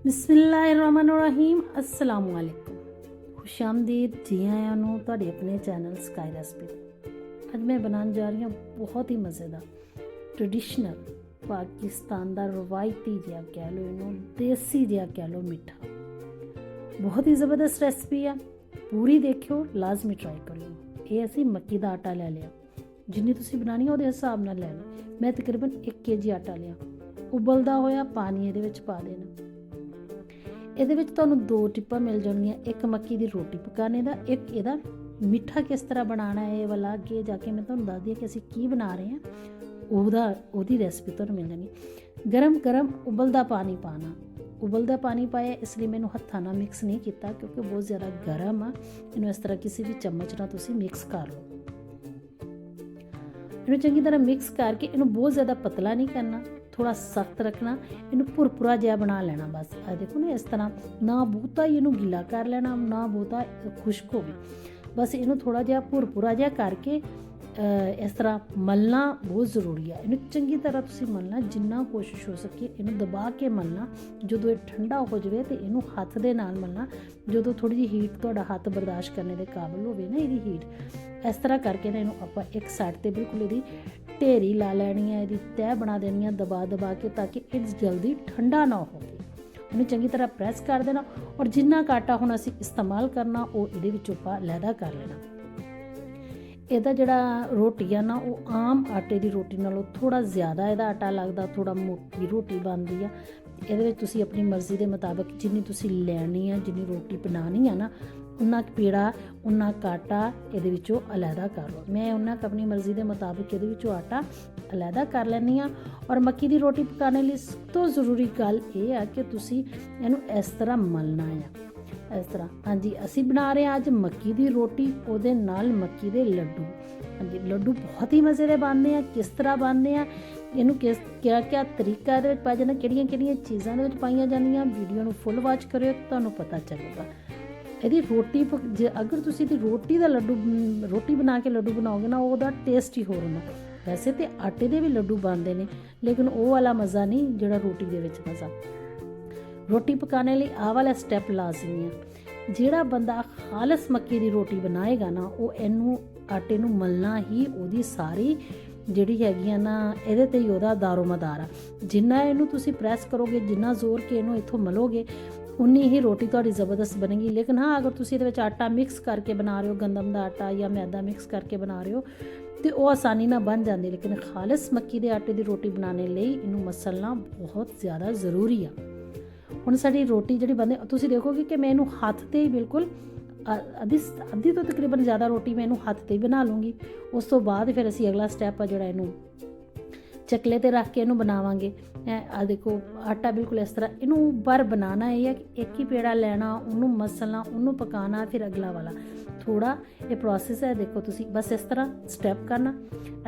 ਬਿਸਮਿਲ੍ਲਾਹਿਰਰਹਿਮਾਨਿਰਰਹੀਮ अस्सलाम वालेकुम। खुशामदीद जी आया ਨੂੰ ਤੁਹਾਡੇ ਆਪਣੇ ਚੈਨਲ ਸਕਾਈ ਰੈਸਪੀ। ਅੱਜ ਮੈਂ ਬਣਾਉਣ ਜਾ ਰਹੀ ਹਾਂ ਬਹੁਤ ਹੀ ਮਜ਼ੇਦਾਰ ਟ੍ਰੈਡੀਸ਼ਨਲ ਪਾਕਿਸਤਾਨ ਦਾ ਰਵਾਇਤੀ ਜਿਹਾ ਕਹਿ ਲਓ, ਇਹਨੂੰ ਦੇਸੀ ਜਿਹਾ ਕਹਿ ਲਓ, ਮਿੱਠਾ। ਬਹੁਤ ਹੀ ਜ਼ਬਰਦਸਤ ਰੈਸਪੀ ਆ, ਪੂਰੀ ਦੇਖਿਓ, ਲਾਜ਼ਮੀ ਟਰਾਈ ਕਰਿਓ। ਇਹ ਅਸੀਂ ਮੱਕੀ ਦਾ ਆਟਾ ਲੈ ਲਿਆ, ਜਿੰਨੀ ਤੁਸੀਂ ਬਣਾਉਣੀ ਆ ਉਹਦੇ ਹਿਸਾਬ ਨਾਲ ਲੈ ਲਓ। ਮੈਂ ਤਕਰੀਬਨ 1 kg ਆਟਾ ਲਿਆ। ਉਬਲਦਾ ਹੋਇਆ ਪਾਣੀ ਇਹਦੇ ਵਿੱਚ ਪਾ ਦੇਣਾ। ਇਹਦੇ ਵਿੱਚ ਤੁਹਾਨੂੰ 2 ਟਿੱਪਾਂ ਮਿਲ ਜਾਣਗੀਆਂ, ਇੱਕ ਮੱਕੀ ਦੀ ਰੋਟੀ ਪਕਾਣੇ ਦਾ, ਇੱਕ ਇਹਦਾ ਮਿੱਠਾ ਕਿਸ ਤਰ੍ਹਾਂ ਬਣਾਉਣਾ ਹੈ। ਇਹ ਵਾਲਾ ਅੱਗੇ ਜਾ ਕੇ ਮੈਂ ਤੁਹਾਨੂੰ ਦੱਸਦੀ ਹਾਂ ਕਿ ਅਸੀਂ ਕੀ ਬਣਾ ਰਹੇ ਹਾਂ, ਉਹਦੀ ਰੈਸਪੀ ਤੁਹਾਨੂੰ ਮਿਲ ਜਾਣੀ। ਗਰਮ ਗਰਮ ਉਬਲਦਾ ਪਾਣੀ ਪਾਣਾ। ਉਬਲਦਾ ਪਾਣੀ ਪਾਇਆ ਇਸ ਲਈ ਮੈਨੂੰ ਹੱਥਾਂ ਨਾਲ ਮਿਕਸ ਨਹੀਂ ਕੀਤਾ ਕਿਉਂਕਿ ਬਹੁਤ ਜ਼ਿਆਦਾ ਗਰਮ ਆ। ਇਹਨੂੰ ਇਸ ਤਰ੍ਹਾਂ ਕਿਸੇ ਵੀ ਚਮਚ ਨਾਲ ਤੁਸੀਂ ਮਿਕਸ ਕਰ ਲਓ। ਇਹਨੂੰ ਚੰਗੀ ਤਰ੍ਹਾਂ ਮਿਕਸ ਕਰਕੇ ਇਹਨੂੰ ਬਹੁਤ ਜ਼ਿਆਦਾ ਪਤਲਾ ਨਹੀਂ ਕਰਨਾ, ਥੋੜਾ ਸਖਤ ਰੱਖਣਾ। ਇਹਨੂੰ ਭੁਰਭੁਰਾ ਜਿਹਾ ਬਣਾ ਲੈਣਾ। ਬਸ ਆ ਦੇਖੋ ਨਾ, ਇਸ ਤਰ੍ਹਾਂ ਨਾ ਬਹੁਤਾ ਹੀ ਇਹਨੂੰ ਗਿੱਲਾ ਕਰ ਲੈਣਾ, ਨਾ ਬਹੁਤਾ ਖੁਸ਼ਕ ਹੋਵੇ। ਬਸ ਇਹਨੂੰ ਥੋੜਾ ਜਿਹਾ ਭੁਰਭੁਰਾ ਜਿਹਾ ਕਰਕੇ ਇਸ ਤਰ੍ਹਾਂ ਮਲਣਾ ਬਹੁਤ ਜ਼ਰੂਰੀ ਆ। ਇਹਨੂੰ ਚੰਗੀ ਤਰ੍ਹਾਂ ਤੁਸੀਂ ਮਲਣਾ, ਜਿੰਨਾ ਕੋਸ਼ਿਸ਼ ਹੋ ਸਕੇ ਇਹਨੂੰ ਦਬਾ ਕੇ ਮਲਣਾ। ਜਦੋਂ ਇਹ ਠੰਡਾ ਹੋ ਜਾਵੇ ਤੇ ਇਹਨੂੰ ਹੱਥ ਦੇ ਨਾਲ ਮਲਣਾ। ਜਦੋਂ ਥੋੜੀ ਜਿਹੀ ਹੀਟ ਤੁਹਾਡਾ ਹੱਥ ਬਰਦਾਸ਼ਤ ਕਰਨੇ ਦੇ ਕਾਬਿਲ ਹੋਵੇ ਨਾ ਇਹਦੀ ਹੀਟ, ਇਸ ਤਰ੍ਹਾਂ ਕਰਕੇ ਨਾ ਇਹਨੂੰ ਆਪਾਂ ਇੱਕ ਸਾਈਡ ਤੇ ਬਿਲਕੁਲ ਇਹਦੀ ਢੇਰੀ ਲਾ ਲੈਣੀ ਹੈ, ਇਹਦੀ ਤਹਿ ਬਣਾ ਦੇਣੀ ਹੈ ਦਬਾ ਦਬਾ ਕੇ, ਤਾਂ ਕਿ ਇਹ ਜਲਦੀ ਠੰਡਾ ਨਾ ਹੋਵੇ। ਉਹਨੂੰ ਚੰਗੀ ਤਰ੍ਹਾਂ ਪ੍ਰੈਸ ਕਰ ਦੇਣਾ। ਔਰ ਜਿੰਨਾ ਆਟਾ ਹੁਣ ਅਸੀਂ ਇਸਤੇਮਾਲ ਕਰਨਾ ਉਹ ਇਹਦੇ ਵਿੱਚੋਂ ਆਪਾਂ ਅਲੱਗਾ ਕਰ ਲੈਣਾ। ਇਹਦਾ ਜਿਹੜਾ ਰੋਟੀ ਆ ਨਾ, ਉਹ ਆਮ ਆਟੇ ਦੀ ਰੋਟੀ ਨਾਲੋਂ ਥੋੜਾ ਜ਼ਿਆਦਾ ਇਹਦਾ ਆਟਾ ਲੱਗਦਾ, ਥੋੜਾ ਮੋਟੀ ਰੋਟੀ ਬਣਦੀ ਆ। ਇਹਦੇ ਵਿੱਚ ਤੁਸੀਂ ਆਪਣੀ ਮਰਜ਼ੀ ਦੇ ਮੁਤਾਬਕ ਜਿੰਨੀ ਤੁਸੀਂ ਲੈਣੀ ਆ, ਜਿੰਨੀ ਰੋਟੀ ਬਣਾਉਣੀ ਆ ਨਾ, ਉਨਾ ਪੇੜਾ ਉਨਾ ਆਟਾ ਇਹਦੇ ਵਿੱਚੋਂ ਅਲੱਗਾ ਕਰ ਲਓ। ਮੈਂ ਉਹਨਾਂ ਆਪਣੀ ਮਰਜ਼ੀ ਦੇ ਮੁਤਾਬਕ ਇਹਦੇ ਵਿੱਚੋਂ ਆਟਾ ਅਲੱਗਾ ਕਰ ਲੈਂਦੀ ਹਾਂ। ਔਰ ਮੱਕੀ ਦੀ ਰੋਟੀ ਪਕਾਉਣ ਲਈ ਸਭ ਤੋਂ ਜ਼ਰੂਰੀ ਗੱਲ ਇਹ ਆ ਕਿ ਤੁਸੀਂ ਇਹਨੂੰ ਇਸ ਤਰ੍ਹਾਂ ਮਲਣਾ ਆ, ਇਸ ਤਰ੍ਹਾਂ। ਹਾਂਜੀ, ਅਸੀਂ ਬਣਾ ਰਹੇ ਹਾਂ ਅੱਜ ਮੱਕੀ ਦੀ ਰੋਟੀ, ਉਹਦੇ ਨਾਲ ਮੱਕੀ ਦੇ ਲੱਡੂ। ਹਾਂਜੀ, ਲੱਡੂ ਬਹੁਤ ਹੀ ਮਜ਼ੇ ਦੇ ਬਣਦੇ ਆ। ਕਿਸ ਤਰ੍ਹਾਂ ਬਣਦੇ ਆ, ਇਹਨੂੰ ਕਿਆ ਤਰੀਕਾ ਇਹਦੇ ਵਿੱਚ ਪਾਇਆ ਜਾਂਦਾ, ਕਿਹੜੀਆਂ ਚੀਜ਼ਾਂ ਦੇ ਵਿੱਚ ਪਾਈਆਂ ਜਾਂਦੀਆਂ, ਵੀਡੀਓ ਨੂੰ ਫੁੱਲ ਵਾਚ ਕਰਿਓ, ਤੁਹਾਨੂੰ ਪਤਾ ਚੱਲੇਗਾ। ਇਹਦੀ ਰੋਟੀ ਅਗਰ ਤੁਸੀਂ ਇਹਦੀ ਰੋਟੀ ਬਣਾ ਕੇ ਲੱਡੂ ਬਣਾਓਗੇ ਨਾ, ਉਹਦਾ ਟੇਸਟ ਹੀ ਹੋਰ ਹੁੰਦਾ। ਵੈਸੇ ਤੇ ਆਟੇ ਦੇ ਵੀ ਲੱਡੂ ਬਣਦੇ ਨੇ, ਲੇਕਿਨ ਉਹ ਵਾਲਾ ਮਜ਼ਾ ਨਹੀਂ ਜਿਹੜਾ ਰੋਟੀ ਦੇ ਵਿੱਚ ਮਜ਼ਾ। ਰੋਟੀ ਪਕਾਉਣ ਲਈ ਆਹ ਵਾਲਾ ਸਟੈਪ ਲਾਜ਼ਮੀ ਆ। ਜਿਹੜਾ ਬੰਦਾ ਖਾਲਸ ਮੱਕੀ ਦੀ ਰੋਟੀ ਬਣਾਏਗਾ ਨਾ, ਉਹ ਇਹਨੂੰ ਆਟੇ ਨੂੰ ਮਲਣਾ ਹੀ ਉਹਦੀ ਸਾਰੀ ਜਿਹੜੀ ਹੈਗੀ ਆ ਨਾ, ਇਹਦੇ ਤੇ ਹੀ ਉਹਦਾ ਦਾਰੋ ਮਦਾਰ ਆ। ਜਿੰਨਾ ਇਹਨੂੰ ਤੁਸੀਂ ਪ੍ਰੈਸ ਕਰੋਗੇ, ਜਿੰਨਾ ਜ਼ੋਰ ਕੇ ਇਹਨੂੰ ਇੱਥੋਂ ਮਲੋਗੇ, ਉਨੀ ਹੀ ਰੋਟੀ ਤੁਹਾਡੀ ਜ਼ਬਰਦਸਤ ਬਣੇਗੀ। ਲੇਕਿਨ ਹਾਂ, ਅਗਰ ਤੁਸੀਂ ਇਹਦੇ ਵਿੱਚ ਆਟਾ ਮਿਕਸ ਕਰਕੇ ਬਣਾ ਰਹੇ ਹੋ, ਗੰਦਮ ਦਾ ਆਟਾ ਜਾਂ ਮੈਦਾ ਮਿਕਸ ਕਰਕੇ ਬਣਾ ਰਹੇ ਹੋ, ਤੇ ਉਹ ਆਸਾਨੀ ਨਾਲ ਬਣ ਜਾਂਦੀ। ਲੇਕਿਨ ਖਾਲਸ ਮੱਕੀ ਦੇ ਆਟੇ ਦੀ ਰੋਟੀ ਬਣਾਉਣ ਲਈ ਇਹਨੂੰ ਮਸਲਣਾ ਬਹੁਤ ਜ਼ਿਆਦਾ ਜ਼ਰੂਰੀ ਆ। ਹੁਣ ਸਾਡੀ ਰੋਟੀ ਜਿਹੜੀ ਬਣਦੀ, ਤੁਸੀਂ ਦੇਖੋਗੇ ਕਿ ਮੈਂ ਇਹਨੂੰ ਹੱਥ 'ਤੇ ਹੀ ਬਿਲਕੁਲ ਅੱਧੀ ਤੋਂ ਤਕਰੀਬਨ ਜ਼ਿਆਦਾ ਰੋਟੀ ਮੈਂ ਇਹਨੂੰ ਹੱਥ 'ਤੇ ਹੀ ਬਣਾ ਲੂੰਗੀ। ਉਸ ਤੋਂ ਬਾਅਦ ਫਿਰ ਅਸੀਂ ਅਗਲਾ ਸਟੈਪ ਆ ਜਿਹੜਾ ਇਹਨੂੰ ਚਕਲੇ 'ਤੇ ਰੱਖ ਕੇ ਇਹਨੂੰ ਬਣਾਵਾਂਗੇ। ਆ ਦੇਖੋ, ਆਟਾ ਬਿਲਕੁਲ ਇਸ ਤਰ੍ਹਾਂ ਇਹਨੂੰ ਬਣਾਉਣਾ ਇਹ ਹੈ ਕਿ ਇੱਕ ਹੀ ਪੇੜਾ ਲੈਣਾ, ਉਹਨੂੰ ਮਸਲਣਾ, ਉਹਨੂੰ ਪਕਾਉਣਾ, ਫਿਰ ਅਗਲਾ ਵਾਲਾ ਥੋੜਾ ਇਹ ਪ੍ਰੋਸੈਸ ਹੈ। ਦੇਖੋ ਤੁਸੀਂ ਬਸ ਇਸ ਤਰ੍ਹਾਂ ਸਟੈਪ ਕਰਨਾ।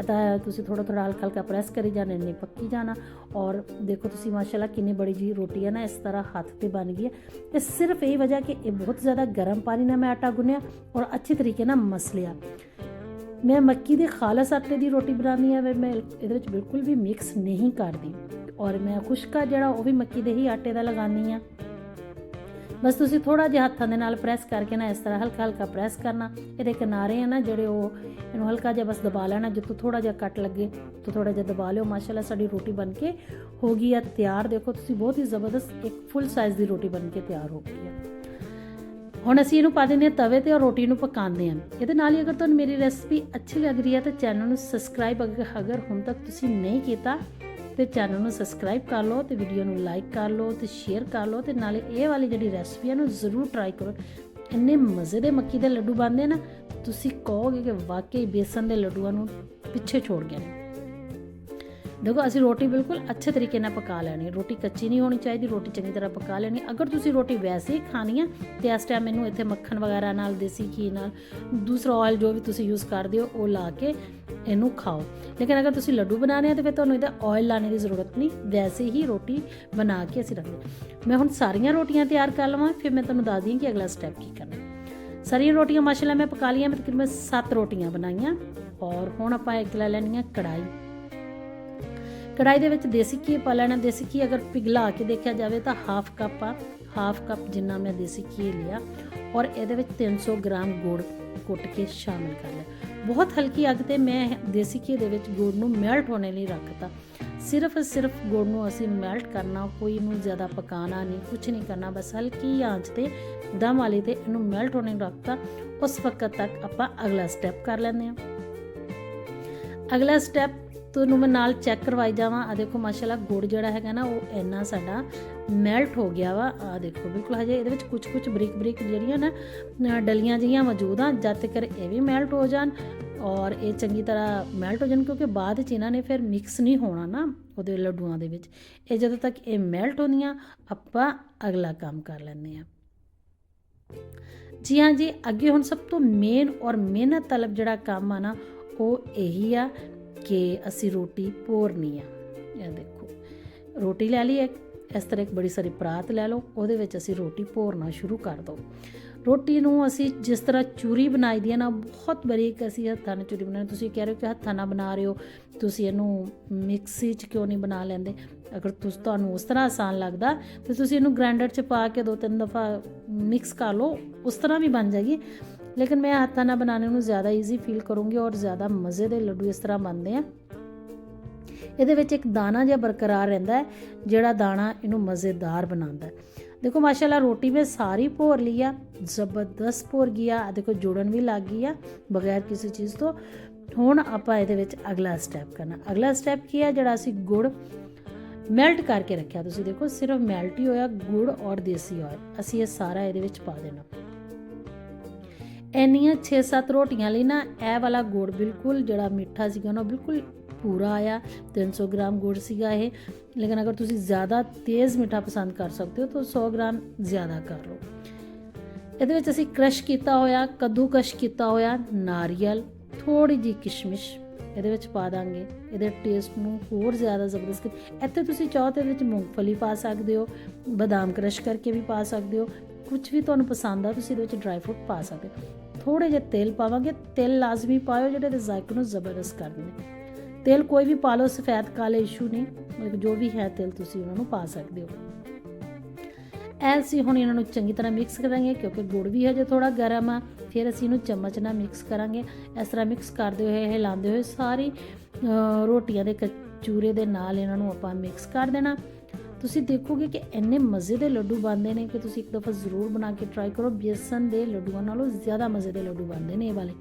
ਤਾਂ ਤੁਸੀਂ ਥੋੜਾ ਹਲਕਾ ਪ੍ਰੈਸ ਕਰੀ ਜਾਣਾ, ਇੰਨੀ ਪੱਕੀ ਜਾਣਾ। ਔਰ ਦੇਖੋ ਤੁਸੀਂ ਮਾਸ਼ਾਅੱਲਾ ਕਿੰਨੀ ਬੜੀ ਜੀ ਰੋਟੀ ਹੈ ਨਾ, ਇਸ ਤਰ੍ਹਾਂ ਹੱਥ 'ਤੇ ਬਣ ਗਈ ਹੈ। ਤੇ ਸਿਰਫ ਇਹ ਵਜ੍ਹਾ ਕਿ ਇਹ ਬਹੁਤ ਜ਼ਿਆਦਾ ਗਰਮ ਪਾਣੀ ਨਾਲ ਮੈਂ ਆਟਾ ਗੁੰਨਿਆ ਔਰ ਅੱਛੇ ਤਰੀਕੇ ਨਾਲ ਮਸਲਿਆ। ਮੈਂ ਮੱਕੀ ਦੇ ਖਾਲਸ ਆਟੇ ਦੀ ਰੋਟੀ ਬਣਾਉਂਦੀ ਹਾਂ, ਮੈਂ ਇਹਦੇ ਵਿੱਚ ਬਿਲਕੁਲ ਵੀ ਮਿਕਸ ਨਹੀਂ ਕਰਦੀ। ਔਰ ਮੈਂ ਖੁਸ਼ਕਾ ਜਿਹੜਾ ਉਹ ਵੀ ਮੱਕੀ ਦੇ ਹੀ ਆਟੇ ਦਾ ਲਗਾਉਂਦੀ ਹਾਂ। ਬਸ ਤੁਸੀਂ ਥੋੜਾ ਜਿਹਾ ਹੱਥਾਂ ਦੇ ਨਾਲ ਪ੍ਰੈਸ ਕਰਕੇ ਨਾ, ਇਸ ਤਰ੍ਹਾਂ ਹਲਕਾ ਪ੍ਰੈਸ ਕਰਨਾ। ਇਹਦੇ ਕਿਨਾਰੇ ਆ ਨਾ ਜਿਹੜੇ, ਉਹ ਇਹਨੂੰ ਹਲਕਾ ਜਿਹਾ ਬਸ ਦਬਾ ਲੈਣਾ। ਜਿੱਥੋਂ ਥੋੜਾ ਜਿਹਾ ਕੱਟ ਲੱਗੇ ਤਾਂ ਥੋੜਾ ਜਿਹਾ ਦਬਾ ਲਿਓ। ਮਾਸ਼ਾਅੱਲਾ ਸਾਡੀ ਰੋਟੀ ਬਣ ਕੇ ਹੋ ਗਈ ਆ ਤਿਆਰ। ਦੇਖੋ ਤੁਸੀਂ, ਬਹੁਤ ਹੀ ਜ਼ਬਰਦਸਤ ਇੱਕ ਫੁੱਲ ਸਾਈਜ਼ ਦੀ ਰੋਟੀ ਬਣ ਕੇ ਤਿਆਰ ਹੋ ਗਈ ਆ। ਹੁਣ ਅਸੀਂ ਇਹਨੂੰ ਪਾ ਦਿੰਦੇ ਹਾਂ ਤਵੇ 'ਤੇ ਔਰ ਰੋਟੀ ਨੂੰ ਪਕਾਉਂਦੇ ਹਾਂ। ਇਹਦੇ ਨਾਲ ਹੀ ਅਗਰ ਤੁਹਾਨੂੰ ਮੇਰੀ ਰੈਸਪੀ ਅੱਛੀ ਲੱਗ ਰਹੀ ਹੈ ਤਾਂ ਚੈਨਲ ਨੂੰ ਸਬਸਕ੍ਰਾਈਬ ਅਗਰ ਹੁਣ ਤੱਕ ਤੁਸੀਂ ਨਹੀਂ ਕੀਤਾ ਤੇ ਚੈਨਲ ਨੂੰ ਸਬਸਕ੍ਰਾਈਬ ਕਰ ਲਓ, ਤੇ ਵੀਡੀਓ ਨੂੰ ਲਾਈਕ ਕਰ ਲਓ ਤੇ ਸ਼ੇਅਰ ਕਰ ਲਓ। ਤੇ ਨਾਲੇ ਇਹ ਵਾਲੀ ਜਿਹੜੀ ਰੈਸਪੀ ਹੈ ਨੂੰ ਜ਼ਰੂਰ ਟਰਾਈ ਕਰੋ। ਇੰਨੇ ਮਜ਼ੇ ਦੇ ਮੱਕੀ ਦੇ ਲੱਡੂ ਬਣਦੇ ਨਾ, ਤੁਸੀਂ ਕਹੋਗੇ ਕਿ ਵਾਕਈ ਬੇਸਨ ਦੇ ਲੱਡੂਆਂ ਨੂੰ ਪਿੱਛੇ ਛੋੜ ਗਏ ਨੇ। ਦੇਖੋ ਅਸੀਂ ਰੋਟੀ ਬਿਲਕੁਲ ਅੱਛੇ ਤਰੀਕੇ ਨਾਲ ਪਕਾ ਲੈਣੀ, ਰੋਟੀ ਕੱਚੀ ਨਹੀਂ ਹੋਣੀ ਚਾਹੀਦੀ, ਰੋਟੀ ਚੰਗੀ ਤਰ੍ਹਾਂ ਪਕਾ ਲੈਣੀ। ਅਗਰ ਤੁਸੀਂ ਰੋਟੀ ਵੈਸੇ ਹੀ ਖਾਣੀ ਆ ਤੇ ਇਸ ਟਾਈਮ ਮੈਨੂੰ ਇੱਥੇ ਮੱਖਣ ਵਗੈਰਾ ਨਾਲ, ਦੇਸੀ ਘੀ ਨਾਲ, ਦੂਸਰਾ ਆਇਲ ਜੋ ਵੀ ਤੁਸੀਂ ਯੂਜ਼ ਕਰਦੇ ਹੋ ਉਹ ਲਾ ਕੇ ਇਹਨੂੰ ਖਾਓ। ਲੇਕਿਨ ਅਗਰ ਤੁਸੀਂ ਲੱਡੂ ਬਣਾਉਣੇ ਆ ਤਾਂ ਫਿਰ ਤੁਹਾਨੂੰ ਇਹਦਾ ਆਇਲ ਲਾਣੇ ਦੀ ਜ਼ਰੂਰਤ ਨਹੀਂ, ਵੈਸੇ ਹੀ ਰੋਟੀ ਬਣਾ ਕੇ ਅਸੀਂ ਰੱਖਦੇ। ਮੈਂ ਹੁਣ ਸਾਰੀਆਂ ਰੋਟੀਆਂ ਤਿਆਰ ਕਰ ਲਵਾਂ, ਫਿਰ ਮੈਂ ਤੁਹਾਨੂੰ ਦੱਸਦੀ ਹਾਂ ਕਿ ਅਗਲਾ ਸਟੈਪ ਕੀ ਕਰਨਾ। ਸਾਰੀਆਂ ਰੋਟੀਆਂ ਮਾਸ਼ਾਅੱਲਾ ਮੈਂ ਪਕਾ ਲਈਆਂ। ਮੈਂ ਤਕਰੀਬਨ 7 ਰੋਟੀਆਂ ਬਣਾਈਆਂ। ਔਰ ਹੁਣ ਆਪਾਂ ਇੱਕ ਲੈ ਲੈਣੀ ਆ ਕੜਾਈ। ਕੜਾਈ ਦੇ ਵਿੱਚ ਦੇਸੀ ਘੀ ਪਾ ਲੈਣਾ। ਦੇਸੀ ਘੀ ਅਗਰ ਪਿਘਲਾ ਕੇ ਦੇਖਿਆ ਜਾਵੇ ਤਾਂ ਹਾਫ ਕੱਪ ਜਿੰਨਾ ਮੈਂ ਦੇਸੀ ਘੀ ਲਿਆ, ਔਰ ਇਹਦੇ ਵਿੱਚ 300 ਗ੍ਰਾਮ ਗੁੜ ਕੁੱਟ ਕੇ ਸ਼ਾਮਿਲ ਕਰ ਲਿਆ। ਬਹੁਤ ਹਲਕੀ ਅੱਗ ਤੇ ਮੈਂ ਦੇਸੀ ਘੀ ਦੇ ਵਿੱਚ ਗੁੜ ਨੂੰ ਮੈਲਟ ਹੋਣੇ ਲਈ ਰੱਖਤਾ। ਸਿਰਫ ਗੁੜ ਨੂੰ ਅਸੀਂ ਮੈਲਟ ਕਰਨਾ, ਕੋਈ ਇਹਨੂੰ ਜ਼ਿਆਦਾ ਪਕਾਉਣਾ ਨਹੀਂ, ਕੁਝ ਨਹੀਂ ਕਰਨਾ, ਬਸ ਹਲਕੀ ਆਂਚ ਤੇ ਦਮ ਵਾਲੀ ਤੇ ਇਹਨੂੰ ਮੈਲਟ ਹੋਣੇ ਰੱਖਤਾ। ਉਸ ਵਕਤ ਤੱਕ ਆਪਾਂ ਅਗਲਾ ਸਟੈਪ ਕਰ ਲੈਂਦੇ ਹਾਂ। ਅਗਲਾ ਸਟੈਪ ਤੁਹਾਨੂੰ ਮੈਂ ਨਾਲ ਚੈੱਕ ਕਰਵਾਈ ਜਾਵਾਂ। ਆ ਦੇਖੋ ਮਾਸ਼ਾਅੱਲਾ ਗੁੜ ਜਿਹੜਾ ਹੈਗਾ ਨਾ ਉਹ ਇੰਨਾ ਸਾਡਾ ਮੈਲਟ ਹੋ ਗਿਆ ਵਾ। ਆ ਦੇਖੋ ਬਿਲਕੁਲ ਹਜੇ ਇਹਦੇ ਵਿੱਚ ਕੁਝ ਬਰੀਕ ਜਿਹੜੀਆਂ ਨਾ ਡਲੀਆਂ ਜਿਹੀਆਂ ਮੌਜੂਦ ਆ। ਜਦ ਤੱਕ ਇਹ ਵੀ ਮੈਲਟ ਹੋ ਜਾਣ ਔਰ ਇਹ ਚੰਗੀ ਤਰ੍ਹਾਂ ਮੈਲਟ ਹੋ ਜਾਣ, ਕਿਉਂਕਿ ਬਾਅਦ 'ਚ ਇਹਨਾਂ ਨੇ ਫਿਰ ਮਿਕਸ ਨਹੀਂ ਹੋਣਾ ਨਾ ਉਹਦੇ ਲੱਡੂਆਂ ਦੇ ਵਿੱਚ। ਇਹ ਜਦੋਂ ਤੱਕ ਇਹ ਮੈਲਟ ਹੁੰਦੀਆਂ ਆਪਾਂ ਅਗਲਾ ਕੰਮ ਕਰ ਲੈਂਦੇ ਹਾਂ। ਜੀ ਹਾਂ ਜੀ, ਅੱਗੇ ਹੁਣ ਸਭ ਤੋਂ ਮੇਨ ਔਰ ਮਿਹਨਤ ਤਲਬ ਜਿਹੜਾ ਕੰਮ ਆ ਨਾ ਉਹ ਇਹੀ ਆ ਕਿ ਅਸੀਂ ਰੋਟੀ ਭੋਰਨੀ ਆ। ਇਹ ਦੇਖੋ ਰੋਟੀ ਲੈ ਲਈ ਇਸ ਤਰ੍ਹਾਂ ਇੱਕ ਬੜੀ ਸਾਰੀ ਪਰਾਤ ਲੈ ਲਓ, ਉਹਦੇ ਵਿੱਚ ਅਸੀਂ ਰੋਟੀ ਭੋਰਨਾ ਸ਼ੁਰੂ ਕਰ ਦਿਓ। ਰੋਟੀ ਨੂੰ ਅਸੀਂ ਜਿਸ ਤਰ੍ਹਾਂ ਚੂਰੀ ਬਣਾਈ ਦੀ ਹੈ ਨਾ, ਬਹੁਤ ਬਰੀਕ ਅਸੀਂ ਹੱਥਾਂ ਨਾਲ ਚੂਰੀ ਬਣਾਉਣੀ। ਤੁਸੀਂ ਕਹਿ ਰਹੇ ਹੋ ਕਿ ਹੱਥਾਂ ਨਾਲ ਬਣਾ ਰਹੇ ਹੋ, ਤੁਸੀਂ ਇਹਨੂੰ ਮਿਕਸੀ 'ਚ ਕਿਉਂ ਨਹੀਂ ਬਣਾ ਲੈਂਦੇ? ਅਗਰ ਤੁਹਾਨੂੰ ਉਸ ਤਰ੍ਹਾਂ ਆਸਾਨ ਲੱਗਦਾ ਤਾਂ ਤੁਸੀਂ ਇਹਨੂੰ ਗ੍ਰਾਈਂਡਰ 'ਚ ਪਾ ਕੇ 2-3 ਦਫਾ ਮਿਕਸ ਕਰ ਲਓ, ਉਸ ਤਰ੍ਹਾਂ ਵੀ ਬਣ ਜਾਏਗੀ। ਲੇਕਿਨ ਮੈਂ ਹੱਥਾਂ ਨਾਲ ਬਣਾਉਣੇ ਨੂੰ ਜ਼ਿਆਦਾ ਈਜ਼ੀ ਫੀਲ ਕਰੂੰਗੀ ਔਰ ਜ਼ਿਆਦਾ ਮਜ਼ੇ ਦੇ ਲੱਡੂ ਇਸ ਤਰ੍ਹਾਂ ਬਣਦੇ ਆ। ਇਹਦੇ ਵਿੱਚ ਇੱਕ ਦਾਣਾ ਜਿਹਾ ਬਰਕਰਾਰ ਰਹਿੰਦਾ ਹੈ, ਜਿਹੜਾ ਦਾਣਾ ਇਹਨੂੰ ਮਜ਼ੇਦਾਰ ਬਣਾਉਂਦਾ ਹੈ। ਦੇਖੋ ਮਾਸ਼ਾਅੱਲਾ ਰੋਟੀ ਮੈਂ ਸਾਰੀ ਭੋਰ ਲਈ ਆ, ਜ਼ਬਰਦਸਤ ਭੋਰ ਗਈ ਆ। ਦੇਖੋ ਜੁੜਨ ਵੀ ਲੱਗ ਗਈ ਆ ਬਗੈਰ ਕਿਸੇ ਚੀਜ਼ ਤੋਂ। ਹੁਣ ਆਪਾਂ ਇਹਦੇ ਵਿੱਚ ਅਗਲਾ ਸਟੈਪ ਕਰਨਾ। ਅਗਲਾ ਸਟੈਪ ਕੀ ਹੈ? ਜਿਹੜਾ ਅਸੀਂ ਗੁੜ ਮੈਲਟ ਕਰਕੇ ਰੱਖਿਆ, ਤੁਸੀਂ ਦੇਖੋ ਸਿਰਫ ਮੈਲਟ ਹੀ ਹੋਇਆ ਗੁੜ ਔਰ ਦੇਸੀ ਆਇਲ, ਅਸੀਂ ਇਹ ਸਾਰਾ ਇਹਦੇ ਵਿੱਚ ਪਾ ਦੇਣਾ। ਇੰਨੀਆਂ 6-7 ਰੋਟੀਆਂ ਲਈ ਨਾ ਇਹ ਵਾਲਾ ਗੁੜ ਬਿਲਕੁਲ ਜਿਹੜਾ ਮਿੱਠਾ ਸੀਗਾ ਨਾ ਬਿਲਕੁਲ ਪੂਰਾ ਆਇਆ। 300 ਗ੍ਰਾਮ ਗੁੜ ਸੀਗਾ ਇਹ, ਲੇਕਿਨ ਅਗਰ ਤੁਸੀਂ ਜ਼ਿਆਦਾ ਤੇਜ਼ ਮਿੱਠਾ ਪਸੰਦ ਕਰ ਸਕਦੇ ਹੋ ਤਾਂ 100 ਗ੍ਰਾਮ ਜ਼ਿਆਦਾ ਕਰ ਲਓ। ਇਹਦੇ ਵਿੱਚ ਅਸੀਂ ਕ੍ਰਸ਼ ਕੀਤਾ ਹੋਇਆ, ਕੱਦੂਕਸ਼ ਕੀਤਾ ਹੋਇਆ ਨਾਰੀਅਲ, ਥੋੜੀ ਜਿਹੀ ਕਿਸ਼ਮਿਸ਼ ਇਹਦੇ ਵਿੱਚ ਪਾ ਦਾਂਗੇ, ਇਹਦੇ ਟੇਸਟ ਨੂੰ ਹੋਰ ਜ਼ਿਆਦਾ ਜ਼ਬਰਦਸਤ। ਇੱਥੇ ਤੁਸੀਂ ਚਾਹੋ ਤਾਂ ਇਹਦੇ ਵਿੱਚ ਮੂੰਗਫਲੀ ਪਾ ਸਕਦੇ ਹੋ, ਬਦਾਮ ਕ੍ਰਸ਼ ਕਰਕੇ ਵੀ ਪਾ ਸਕਦੇ ਹੋ, ਕੁਝ ਵੀ ਤੁਹਾਨੂੰ ਪਸੰਦ ਆ ਤੁਸੀਂ ਇਹਦੇ ਵਿੱਚ ਡਰਾਈ ਫਰੂਟ ਪਾ ਸਕਦੇ ਹੋ। ਥੋੜੇ ਜਿਹੇ ਤੇਲ ਪਾਵਾਂਗੇ, ਤੇਲ ਲਾਜ਼ਮੀ ਪਾਇਓ ਜਿਹੜੇ ਦੇ ਜ਼ਾਇਕੇ ਨੂੰ ਜ਼ਬਰਦਸਤ ਕਰ ਦਿੰਦੇ। ਤੇਲ ਕੋਈ ਵੀ ਪਾ ਲਓ, ਸਫੈਦ ਕਾਲੇ ਇਸ਼ੂ ਨਹੀਂ, ਮਤਲਬ ਜੋ ਵੀ ਹੈ ਤੇਲ ਤੁਸੀਂ ਉਹਨਾਂ ਨੂੰ ਪਾ ਸਕਦੇ ਹੋ। ਐਸੀ ਹੁਣ ਇਹਨਾਂ ਨੂੰ ਚੰਗੀ ਤਰ੍ਹਾਂ ਮਿਕਸ ਕਰਾਂਗੇ, ਕਿਉਂਕਿ ਗੁੜ ਵੀ ਹਜੇ ਥੋੜਾ ਗਰਮ ਆ। ਫਿਰ ਅਸੀਂ ਇਹਨੂੰ ਚਮਚ ਨਾਲ ਮਿਕਸ ਕਰਾਂਗੇ। ਇਸ ਤਰ੍ਹਾਂ ਮਿਕਸ ਕਰਦੇ ਹੋਏ ਹਿਲਾਉਂਦੇ ਹੋਏ ਸਾਰੀ ਰੋਟੀਆਂ ਦੇ ਚੂਰੇ ਦੇ ਨਾਲ ਇਹਨਾਂ ਨੂੰ ਆਪਾਂ ਮਿਕਸ ਕਰ ਦੇਣਾ। ਤੁਸੀਂ ਦੇਖੋਗੇ ਕਿ ਇੰਨੇ ਮਜ਼ੇ ਦੇ ਲੱਡੂ ਬਣਦੇ ਨੇ ਕਿ ਤੁਸੀਂ ਇੱਕ ਦਫਾ ਜ਼ਰੂਰ ਬਣਾ ਕੇ ਟਰਾਈ ਕਰੋ। ਬੇਸਨ ਦੇ ਲੱਡੂਆਂ ਨਾਲੋਂ ਜ਼ਿਆਦਾ ਮਜ਼ੇ ਦੇ ਲੱਡੂ ਬਣਦੇ ਨੇ ਇਹ ਵਾਲੇ।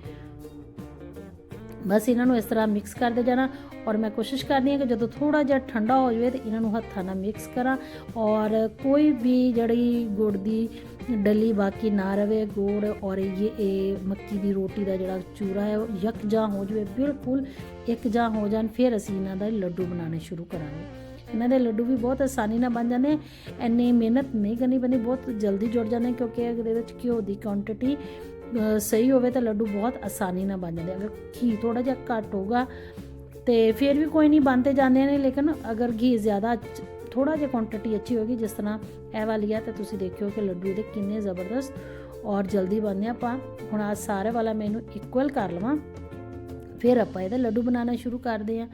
ਬਸ ਇਹਨਾਂ ਨੂੰ ਇਸ ਤਰ੍ਹਾਂ ਮਿਕਸ ਕਰਦੇ ਜਾਣਾ ਔਰ ਮੈਂ ਕੋਸ਼ਿਸ਼ ਕਰਦੀ ਹਾਂ ਕਿ ਜਦੋਂ ਥੋੜਾ ਜਿਹਾ ਠੰਡਾ ਹੋ ਜਾਵੇ ਤਾਂ ਇਹਨਾਂ ਨੂੰ ਹੱਥਾਂ ਨਾਲ ਮਿਕਸ ਕਰਾਂ ਔਰ ਕੋਈ ਵੀ ਜਿਹੜੀ ਗੁੜ ਦੀ ਡਲੀ ਬਾਕੀ ਨਾ ਰਵੇ। ਗੁੜ ਔਰ ਇਹ ਮੱਕੀ ਦੀ ਰੋਟੀ ਦਾ ਜਿਹੜਾ ਚੂਰਾ ਹੈ ਉਹ ਯਕਜਾ ਹੋ ਜਾਵੇ, ਬਿਲਕੁਲ ਇੱਕਜਾ ਹੋ ਜਾਣ, ਫਿਰ ਅਸੀਂ ਇਹਨਾਂ ਦਾ ਲੱਡੂ ਬਣਾਉਣੇ ਸ਼ੁਰੂ ਕਰਾਂਗੇ। ਇਹਨਾਂ ਦੇ ਲੱਡੂ ਵੀ ਬਹੁਤ ਆਸਾਨੀ ਨਾਲ ਬਣ ਜਾਂਦੇ, ਇੰਨੀ ਮਿਹਨਤ ਨਹੀਂ ਕਰਨੀ ਪੈਂਦੀ, ਬਹੁਤ ਜਲਦੀ ਜੁੜ ਜਾਂਦੇ ਕਿਉਂਕਿ ਇਹਦੇ ਵਿੱਚ ਘਿਓ ਦੀ ਕੁਆਂਟਿਟੀ ਸਹੀ ਹੋਵੇ ਤਾਂ ਲੱਡੂ ਬਹੁਤ ਆਸਾਨੀ ਨਾਲ ਬਣ ਜਾਂਦੇ। ਅਗਰ ਘੀ ਥੋੜਾ ਜਿਹਾ ਘੱਟ ਹੋਊਗਾ ਤੇ ਫਿਰ ਵੀ ਕੋਈ ਨਹੀਂ ਬਣਤੇ ਜਾਂਦੇ ਨੇ, ਲੇਕਿਨ ਅਗਰ ਘੀ ਜ਼ਿਆਦਾ ਥੋੜਾ ਜਿਹਾ ਕੁਆਂਟਿਟੀ ਅੱਛੀ ਹੋਗੀ ਜਿਸ ਤਰ੍ਹਾਂ ਇਹ ਵਾਲੀ ਹੈ ਤਾਂ ਤੁਸੀਂ ਦੇਖਿਓ ਕਿ ਲੱਡੂ ਇਹਦੇ ਕਿੰਨੇ ਜ਼ਬਰਦਸਤ ਔਰ ਜਲਦੀ ਬਣਦੇ। ਆਪਾਂ ਹੁਣ ਆ ਸਾਰੇ ਵਾਲਾ ਮੈਂ ਇਹਨੂੰ ਇਕੁਅਲ ਕਰ ਲਵਾਂ, ਫਿਰ ਆਪਾਂ ਇਹਦਾ ਲੱਡੂ ਬਣਾਉਣਾ ਸ਼ੁਰੂ ਕਰਦੇ ਹਾਂ।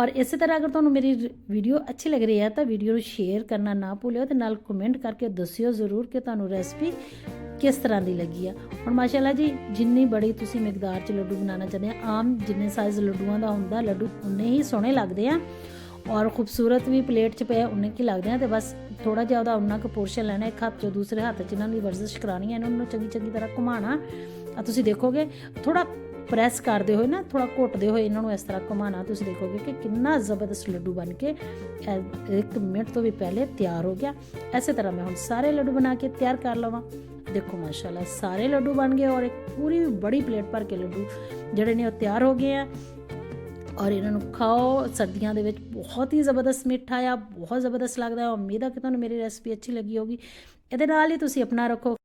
ਔਰ ਇਸੇ ਤਰ੍ਹਾਂ ਅਗਰ ਤੁਹਾਨੂੰ ਮੇਰੀ ਵੀਡੀਓ ਅੱਛੀ ਲੱਗ ਰਹੀ ਹੈ ਤਾਂ ਵੀਡੀਓ ਨੂੰ ਸ਼ੇਅਰ ਕਰਨਾ ਨਾ ਭੁੱਲਿਓ ਤੇ ਨਾਲ ਕਮੈਂਟ ਕਰਕੇ ਦੱਸਿਓ ਜ਼ਰੂਰ ਕਿ ਤੁਹਾਨੂੰ ਰੈਸਪੀ ਕਿਸ ਤਰ੍ਹਾਂ ਦੀ ਲੱਗੀ ਆ। ਹੁਣ ਮਾਸ਼ਾਅੱਲਾ ਜੀ ਜਿੰਨੀ ਬੜੀ ਤੁਸੀਂ ਮਿਕਦਾਰ 'ਚ ਲੱਡੂ ਬਣਾਉਣਾ ਚਾਹੁੰਦੇ ਆ, ਆਮ ਜਿੰਨੇ ਸਾਈਜ਼ ਲੱਡੂਆਂ ਦਾ ਹੁੰਦਾ ਲੱਡੂ ਉਨੇ ਹੀ ਸੋਹਣੇ ਲੱਗਦੇ ਆ ਔਰ ਖੂਬਸੂਰਤ ਵੀ ਪਲੇਟ 'ਚ ਪਏ ਉਨੇ ਕੀ ਲੱਗਦੇ ਆ। ਤੇ ਬਸ ਥੋੜਾ ਜਿਹਾ ਉਹਦਾ ਉਨਾ ਕੁ ਪੋਰਸ਼ਨ ਲੈਣਾ, ਇੱਕ ਹੱਥ 'ਚੋਂ ਦੂਸਰੇ ਹੱਥ 'ਚ ਇਹਨਾਂ ਦੀ ਵਰਜ਼ਿਸ਼ ਕਰਾਉਣੀ ਹੈ, ਇਹਨਾਂ ਨੂੰ ਚੰਗੀ ਤਰ੍ਹਾਂ ਘੁਮਾਉਣਾ। ਆ ਤੁਸੀਂ ਦੇਖੋਗੇ ਥੋੜਾ ਪ੍ਰੈਸ ਕਰਦੇ ਹੋਏ ਨਾ, ਥੋੜਾ ਘੁੱਟਦੇ ਹੋਏ ਇਹਨਾਂ ਨੂੰ ਇਸ ਤਰ੍ਹਾਂ ਘੁਮਾਉਣਾ, ਤੁਸੀਂ ਦੇਖੋਗੇ ਕਿ ਕਿੰਨਾ ਜ਼ਬਰਦਸਤ ਲੱਡੂ ਬਣ ਕੇ 1 ਮਿੰਟ ਤੋਂ ਵੀ ਪਹਿਲੇ ਤਿਆਰ ਹੋ ਗਿਆ। ਇਸੇ ਤਰ੍ਹਾਂ ਮੈਂ ਹੁਣ ਸਾਰੇ ਲੱਡੂ ਬਣਾ ਕੇ ਤਿਆਰ ਕਰ ਲਵਾਂ। ਦੇਖੋ ਮਾਸ਼ਾਅੱਲਾ ਸਾਰੇ ਲੱਡੂ ਬਣ ਗਏ ਔਰ ਇੱਕ ਪੂਰੀ ਬੜੀ ਪਲੇਟ ਭਰ ਕੇ ਲੱਡੂ ਜਿਹੜੇ ਨੇ ਉਹ ਤਿਆਰ ਹੋ ਗਏ ਆ ਔਰ ਇਹਨਾਂ ਨੂੰ ਖਾਓ। ਸਰਦੀਆਂ ਦੇ ਵਿੱਚ ਬਹੁਤ ਹੀ ਜ਼ਬਰਦਸਤ ਮਿੱਠਾ ਆ, ਬਹੁਤ ਜ਼ਬਰਦਸਤ ਲੱਗਦਾ ਹੈ। ਉਮੀਦ ਹੈ ਕਿ ਤੁਹਾਨੂੰ ਮੇਰੀ ਰੈਸਪੀ ਅੱਛੀ ਲੱਗੀ ਹੋਗੀ। ਇਹਦੇ ਨਾਲ ਹੀ ਤੁਸੀਂ ਆਪਣਾ ਰੱਖੋ